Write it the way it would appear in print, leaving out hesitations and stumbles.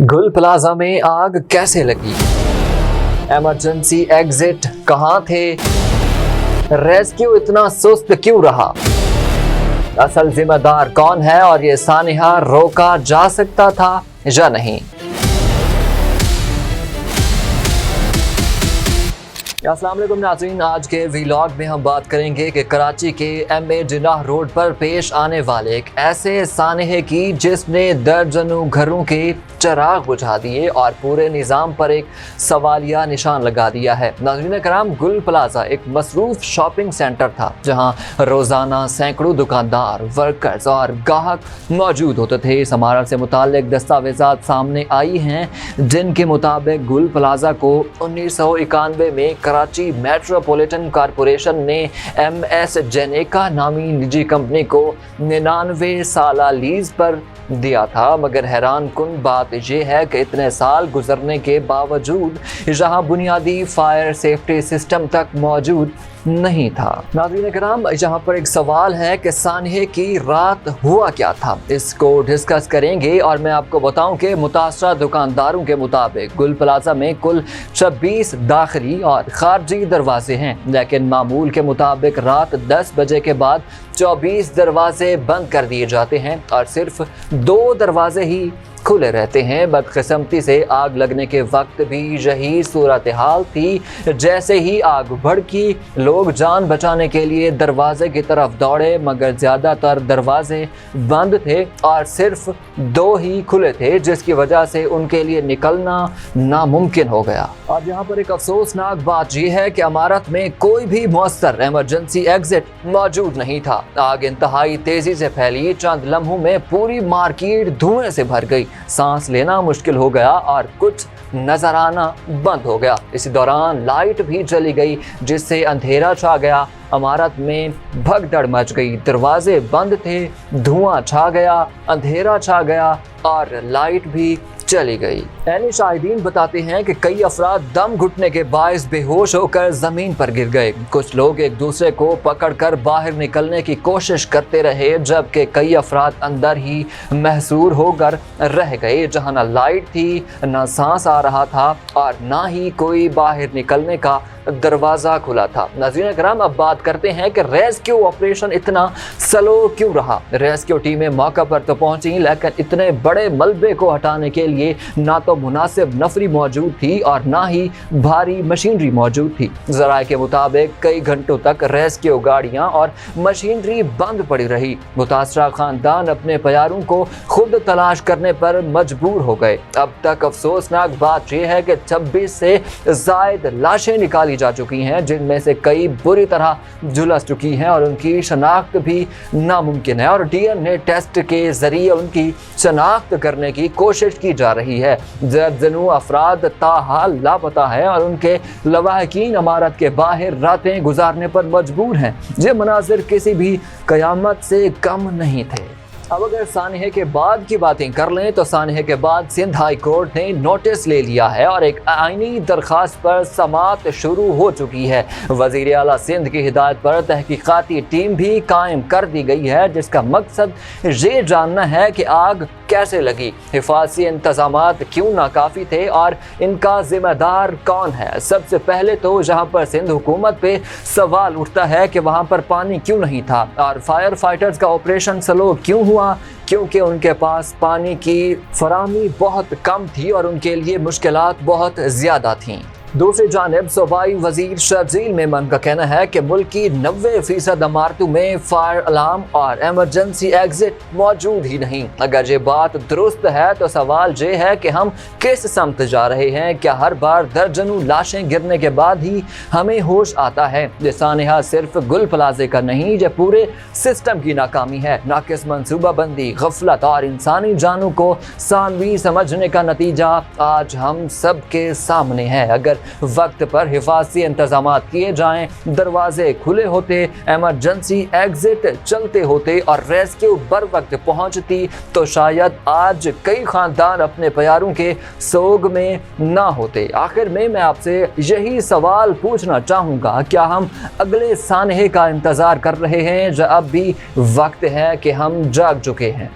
गुल प्लाजा में आग कैसे लगी? इमरजेंसी एग्जिट कहाँ थे? रेस्क्यू इतना सुस्त क्यों रहा? असल जिम्मेदार कौन है और ये सानिहा रोका जा सकता था या नहीं? अस्सलाम वालेकुम नाज़रीन, आज के व्लॉग में हम बात करेंगे कि कराची के एम.ए. जिन्नाह रोड पर पेश आने वाले एक ऐसे सानहे की जिसने दर्जनों घरों के चिराग बुझा दिए और पूरे निज़ाम पर एक सवालिया निशान लगा दिया है। नाज़रीन कराम, गुल प्लाजा एक मसरूफ़ शॉपिंग सेंटर था जहां रोज़ाना सैकड़ों दुकानदार, वर्कर्स और गाहक मौजूद होते थे। इस इमारत से मुताल्लिक दस्तावेज़ात सामने आई हैं जिनके मुताबिक गुल प्लाजा को 1991 में कराची मेट्रोपॉलिटन कॉरपोरेशन ने MS जेनेका नामी निजी कंपनी को 99 साला लीज पर दिया था। मगर हैरान कुन बात यह है कि इतने साल गुजरने के बावजूद जहां बुनियादी फायर सेफ्टी सिस्टम तक मौजूद नहीं था। नाज़रीन कराम, यहाँ पर एक सवाल है कि सानहे की रात हुआ क्या था, इसको डिस्कस करेंगे और मैं आपको बताऊं कि मुतासरा दुकानदारों के मुताबिक गुल प्लाजा में कुल 26 दाखिली और खारजी दरवाजे हैं, लेकिन मामूल के मुताबिक रात 10 बजे के बाद 24 दरवाजे बंद कर दिए जाते हैं और सिर्फ 2 दरवाजे ही खुले रहते हैं। बदकिस्मती से आग लगने के वक्त भी यही सूरत हाल थी। जैसे ही आग भड़की, लोग जान बचाने के लिए दरवाजे की तरफ दौड़े, मगर ज़्यादातर दरवाजे बंद थे और सिर्फ 2 ही खुले थे, जिसकी वजह से उनके लिए निकलना नामुमकिन हो गया। अब यहाँ पर एक अफसोसनाक बात यह है कि इमारत में कोई भी मौसर इमरजेंसी एग्जिट मौजूद नहीं था। आग इंतहाई तेज़ी से फैली, चंद लम्हों में पूरी मार्केट धुएं से भर गई, सांस लेना मुश्किल हो गया और कुछ नजर आना बंद हो गया। इसी दौरान लाइट भी चली गई जिससे अंधेरा छा गया। इमारत में भगदड़ मच गई, दरवाजे बंद थे, धुआं छा गया, अंधेरा छा गया और लाइट भी चली गई। ऐने शाहिदीन बताते हैं कि कई अफराद दम घुटने के बायस बेहोश होकर जमीन पर गिर गए। कुछ लोग एक दूसरे को पकड़कर बाहर निकलने की कोशिश करते रहे, जबकि कई अफराद अंदर ही महसूर होकर रह गए, जहां न लाइट थी, न सांस आ रहा था और ना ही कोई बाहर निकलने का दरवाज़ा खुला था। नाज़रीन कराम, अब बात करते हैं कि रेस्क्यू ऑपरेशन इतना स्लो क्यों रहा। रेस्क्यू टीमें मौका पर तो पहुंची, लेकिन इतने बड़े मलबे को हटाने के लिए ना तो मुनासिब नफरी मौजूद थी और ना ही भारी मशीनरी मौजूद थी। ज़राए के मुताबिक कई घंटों तक रेस्क्यू गाड़ियां और मशीनरी बंद पड़ी रही। मुतासरा खानदान अपने प्यारों को खुद तलाश करने पर मजबूर हो गए। अब तक अफसोसनाक बात यह है कि 26 से ज़ायद लाशें निकाली जा चुकी हैं, जिनमें से कई बुरी तरह झुलस चुकी हैं और उनकी शनाख्त भी नामुमकिन है और DNA टेस्ट के जरिए उनकी शनाख्त करने की कोशिश की जा रही है। दर्जनों अफराद ताहाल लापता है और उनके लवाहकीन इमारत के बाहर रातें गुजारने पर मजबूर हैं। ये मनाजिर किसी भी कयामत से कम नहीं थे। अब अगर सानहे के बाद की बातें कर लें तो सानहे के बाद सिंध हाई कोर्ट ने नोटिस ले लिया है और एक आईनी दरखास्त पर समाअत शुरू हो चुकी है। वज़ीर आला सिंध की हिदायत पर तहकीकाती टीम भी कायम कर दी गई है, जिसका मकसद ये जानना है कि आग कैसे लगी, हिफाज़ती इंतज़ामात क्यों नाकाफ़ी थे और इनका ज़िम्मेदार कौन है। सबसे पहले तो जहाँ पर सिंध हुकूमत पे सवाल उठता है कि वहाँ पर पानी क्यों नहीं था और फायर फाइटर्स का ऑपरेशन स्लो क्यों हुआ, क्योंकि उनके पास पानी की फराहमी बहुत कम थी और उनके लिए मुश्किलात बहुत ज़्यादा थीं। दूसरी जानिब सूबाई वज़ीर शर्जील मेमन का कहना है कि मुल्क की 90% इमारतों में फायर अलार्म और एमरजेंसी एग्जिट मौजूद ही नहीं। अगर ये बात दुरुस्त है तो सवाल ये है कि हम किस समत जा रहे हैं। क्या हर बार दर्जनों लाशें गिरने के बाद ही हमें होश आता है? ये सानहा सिर्फ गुल प्लाजे का नहीं, ये पूरे सिस्टम की नाकामी है। नाकिस मनसूबाबंदी, गफलत और इंसानी जानों को सानवी समझने का नतीजा आज हम सब के सामने है। अगर वक्त पर हिफाज़ती इंतजामात किए जाएं, दरवाजे खुले होते, इमरजेंसी एग्जिट चलते होते और रेस्क्यू बर वक्त पहुंचती, तो शायद आज कई खानदान अपने प्यारों के सोग में ना होते। आखिर में मैं आपसे यही सवाल पूछना चाहूँगा, क्या हम अगले सानहे का इंतज़ार कर रहे हैं या अब भी वक्त है कि हम जाग चुके हैं?